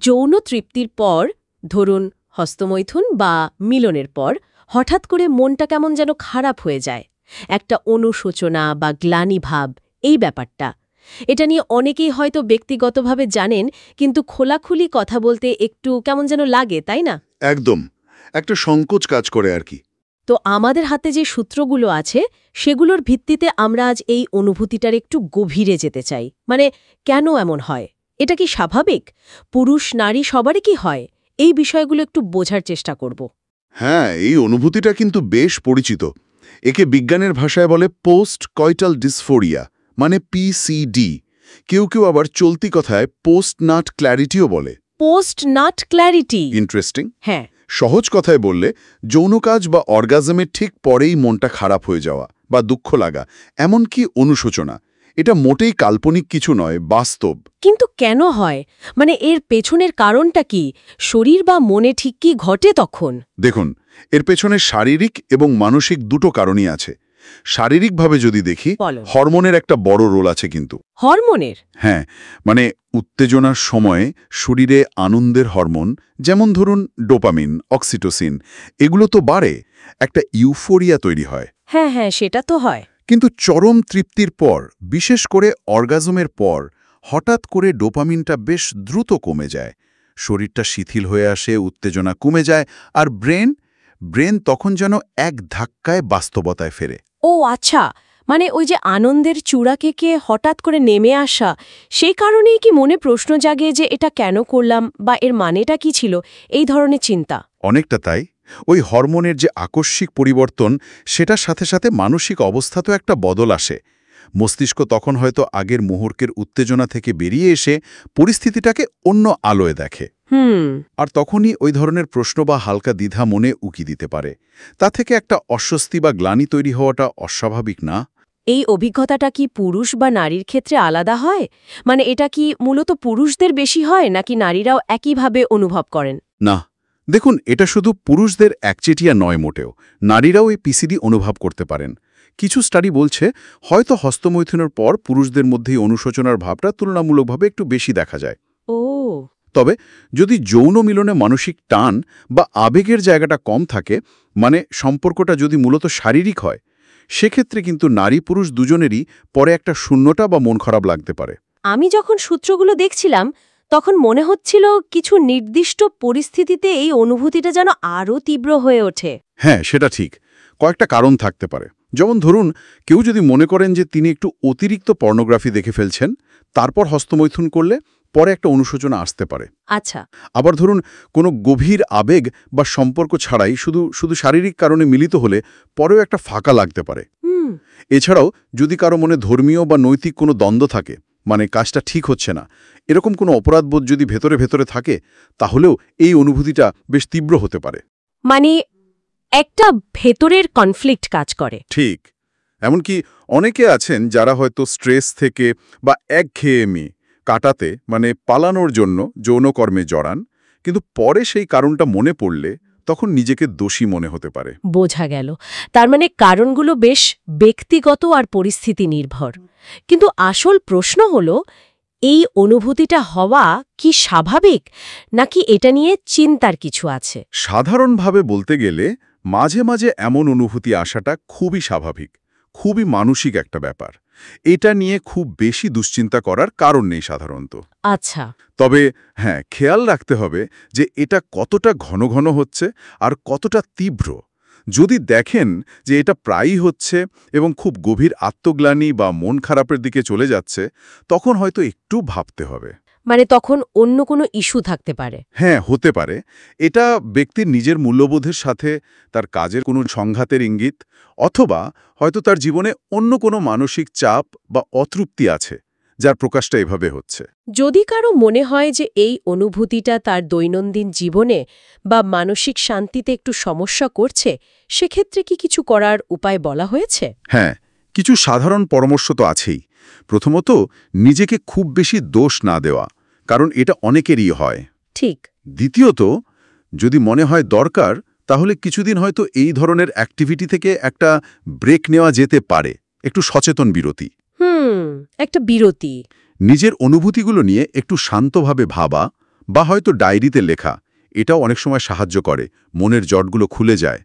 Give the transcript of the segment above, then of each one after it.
যৌন তৃপ্তির পর, ধরুন হস্তমৈথুন বা মিলনের পর হঠাৎ করে মনটা কেমন যেন খারাপ হয়ে যায়, একটা অনুশোচনা বা গ্লানি ভাব, এই ব্যাপারটা এটা নিয়ে অনেকেই হয়তো ব্যক্তিগতভাবে জানেন, কিন্তু খোলাখুলি কথা বলতে একটু কেমন যেন লাগে, তাই না? একদম, একটা সংকোচ কাজ করে আর কি। তো আমাদের হাতে যে সূত্রগুলো আছে সেগুলোর ভিত্তিতে আমরা আজ এই অনুভূতিটার একটু গভীরে যেতে চাই। মানে কেন এমন হয়, এটা কি স্বাভাবিক, পুরুষ নারী সবারই কি হয়, এই বিষয়গুলো একটু বোঝার চেষ্টা করব। হ্যাঁ, এই অনুভূতিটা কিন্তু বেশ পরিচিত। একে বিজ্ঞানের ভাষায় বলে পোস্ট কয়টাল ডিসফোরিয়া, মানে পিসিডি। কেউ কেউ আবার চলতি কথায় পোস্ট নাট ক্ল্যারিটিও বলে। Post nut clarity, interesting. হ্যাঁ। সহজ কথায় বললে যৌন কাজ বা অর্গাজমের ঠিক পরেই মনটা খারাপ হয়ে যাওয়া বা দুঃখ লাগা, এমনকি অনুশোচনা, এটা মোটেই কাল্পনিক কিছু নয়, বাস্তব। কিন্তু কেন হয়, মানে এর পেছনের কারণটা কি, শরীর বা মনে ঠিক কি ঘটে তখন? দেখুন, এর পেছনে শারীরিক এবং মানসিক দুটো কারণই আছে। শারীরিকভাবে যদি দেখি, বলুন। হরমোনের একটা বড় রোল আছে কিন্তু। হরমোনের? হ্যাঁ, মানে উত্তেজনার সময়ে শরীরে আনন্দের হরমোন, যেমন ধরুন ডোপামিন, অক্সিটোসিন, এগুলো তো বাড়ে, একটা ইউফোরিয়া তৈরি হয়। হ্যাঁ হ্যাঁ, সেটা তো হয়। কিন্তু চরম তৃপ্তির পর, বিশেষ করে অর্গাজমের পর, হঠাৎ করে ডোপামিনটা বেশ দ্রুত কমে যায়। শরীরটা শিথিল হয়ে আসে, উত্তেজনা কমে যায়, আর ব্রেন তখন যেন এক ধাক্কায় বাস্তবতায় ফেরে। ও আচ্ছা, মানে ওই যে আনন্দের চূড়া কেকে হঠাৎ করে নেমে আসা, সেই কারণেই কি মনে প্রশ্ন জাগে যে এটা কেন করলাম বা এর মানেটা কি ছিল, এই ধরনের চিন্তা? অনেকটা তাই। ওই হরমোনের যে আকস্মিক পরিবর্তন, সেটার সাথে সাথে মানসিক অবস্থাতেও একটা বদল আসে। মস্তিষ্ক তখন হয়তো আগের মুহূর্তের উত্তেজনা থেকে বেরিয়ে এসে পরিস্থিতিটাকে অন্য আলোয় দেখে। আর তখনই ওই ধরনের প্রশ্ন বা হালকা দ্বিধা মনে উকি দিতে পারে। তা থেকে একটা অস্বস্তি বা গ্লানি তৈরি হওয়াটা অস্বাভাবিক না। এই অভিজ্ঞতাটা কি পুরুষ বা নারীর ক্ষেত্রে আলাদা হয়? মানে এটা কি মূলত পুরুষদের বেশি হয় নাকি নারীরাও একইভাবে অনুভব করেন? না, দেখুন, এটা শুধু পুরুষদের একচেটিয়া নয় মোটেও। নারীরাও এই পিসিডি অনুভব করতে পারেন। কিছু স্টাডি বলছে হয়তো হস্তমৈথুনের পর পুরুষদের মধ্যেই অনুশোচনার ভাবটা তুলনামূলকভাবে একটু বেশি দেখা যায়। ও, তবে যদি যৌন মিলনে মানসিক টান বা আবেগের জায়গাটা কম থাকে, মানে সম্পর্কটা যদি মূলত শারীরিক হয়, সেক্ষেত্রে কিন্তু নারী পুরুষ দুজনেরই পরে একটা শূন্যতা বা মন খারাপ লাগতে পারে। আমি যখন সূত্রগুলো দেখছিলাম তখন মনে হচ্ছিল কিছু নির্দিষ্ট পরিস্থিতিতে এই অনুভূতিটা যেন আরও তীব্র হয়ে ওঠে। হ্যাঁ, সেটা ঠিক। কয়েকটা কারণ থাকতে পারে। যেমন ধরুন, কেউ যদি মনে করেন যে তিনি একটু অতিরিক্ত পর্নোগ্রাফি দেখে ফেলছেন, তারপর হস্তমৈথুন করলে পরে একটা অনুশোচনা আসতে পারে। আচ্ছা। আবার ধরুন, কোনো গভীর আবেগ বা সম্পর্ক ছাড়াই শুধু শারীরিক কারণে মিলিত হলে পরেও একটা ফাঁকা লাগতে পারে। এছাড়াও যদি কারো মনে ধর্মীয় বা নৈতিক কোনো দ্বন্দ্ব থাকে, মানে কাজটা ঠিক হচ্ছে না, এরকম কোনো অপরাধবোধ যদি ভেতরে ভেতরে থাকে, তাহলেও এই অনুভূতিটা বেশ তীব্র হতে পারে। মানে একটা ভেতরের কনফ্লিক্ট কাজ করে। ঠিক। এমনকি অনেকে আছেন যারা হয়তো স্ট্রেস থেকে বা একঘেয়েমি কাটাতে, মানে পালানোর জন্য যৌনকর্মে জড়ান, কিন্তু পরে সেই কারণটা মনে পড়লে তখন নিজেকে দোষী মনে হতে পারে। বোঝা গেল। তার মানে কারণগুলো বেশ ব্যক্তিগত আর পরিস্থিতি নির্ভর। কিন্তু আসল প্রশ্ন হলো, এই অনুভূতিটা হওয়া কি স্বাভাবিক, নাকি এটা নিয়ে চিন্তার কিছু আছে? সাধারণভাবে বলতে গেলে মাঝে মাঝে এমন অনুভূতি আসাটা খুবই স্বাভাবিক, খুবই মানসিক একটা ব্যাপার। এটা নিয়ে খুব বেশি দুশ্চিন্তা করার কারণ নেই সাধারণত। আচ্ছা। তবে হ্যাঁ, খেয়াল রাখতে হবে যে এটা কতটা ঘন ঘন হচ্ছে আর কতটা তীব্র। যদি দেখেন যে এটা প্রায়ই হচ্ছে এবং খুব গভীর আত্মগ্লানি বা মন খারাপের দিকে চলে যাচ্ছে, তখন হয়তো একটু ভাবতে হবে। মানে তখন অন্য কোনো ইস্যু থাকতে পারে? হ্যাঁ, হতে পারে। এটা ব্যক্তির নিজের মূল্যবোধের সাথে, তার কাজের কোনো সংঘাতের ইঙ্গিত, অথবা হয়তো তার জীবনে অন্য কোনো মানসিক চাপ বা অতৃপ্তি আছে, যার প্রকাশটা এভাবে হচ্ছে। যদি কারো মনে হয় যে এই অনুভূতিটা তার দৈনন্দিন জীবনে বা মানসিক শান্তিতে একটু সমস্যা করছে, সেক্ষেত্রে কি কিছু করার উপায় বলা হয়েছে? হ্যাঁ, কিছু সাধারণ পরামর্শ তো আছেই। প্রথমত, নিজেকে খুব বেশি দোষ না দেওয়া, কারণ এটা অনেকেরই হয়। ঠিক। দ্বিতীয়ত, যদি মনে হয় দরকার, তাহলে কিছুদিন হয়তো এই ধরনের অ্যাক্টিভিটি থেকে একটা ব্রেক নেওয়া যেতে পারে, একটু সচেতন বিরতি। একটা বিরতি। নিজের অনুভূতিগুলো নিয়ে একটু শান্তভাবে ভাবা, বা হয়তো ডায়েরিতে লেখা, এটাও অনেক সময় সাহায্য করে, মনের জটগুলো খুলে যায়।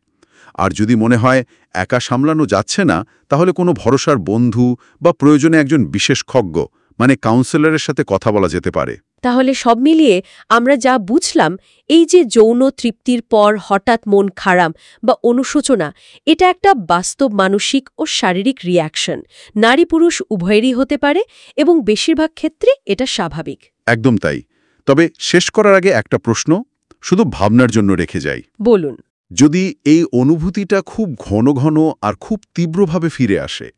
আর যদি মনে হয় একা সামলানো যাচ্ছে না, তাহলে কোনো ভরসার বন্ধু বা প্রয়োজনে একজন বিশেষজ্ঞ মানে কাউন্সেলরের সাথে কথা বলা যেতে পারে। তাহলে সব মিলিয়ে আমরা যা বুঝলাম, এই যে যৌন তৃপ্তির পর হঠাৎ মন খারাপ বা অনুশোচনা, এটা একটা বাস্তব মানসিক ও শারীরিক রিয়াকশন, নারী পুরুষ উভয়েরই হতে পারে এবং বেশিরভাগ ক্ষেত্রে এটা স্বাভাবিক। একদম তাই। তবে শেষ করার আগে একটা প্রশ্ন শুধু ভাবনার জন্য রেখে যাই। বলুন। যদি এই অনুভূতিটা খুব ঘন ঘন আর খুব তীব্রভাবে ফিরে আসে,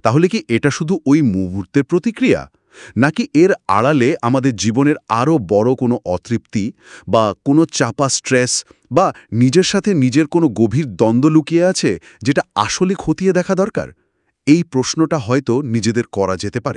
তাহলে কি এটা শুধু ওই মুহূর্তের প্রতিক্রিয়া, নাকি এর আড়ালে আমাদের জীবনের আরও বড় কোনো অতৃপ্তি বা কোনো চাপা স্ট্রেস বা নিজের সাথে নিজের কোনো গভীর দ্বন্দ্ব লুকিয়ে আছে, যেটা আসলে খতিয়ে দেখা দরকার? এই প্রশ্নটা হয়তো নিজেদের করা যেতে পারে।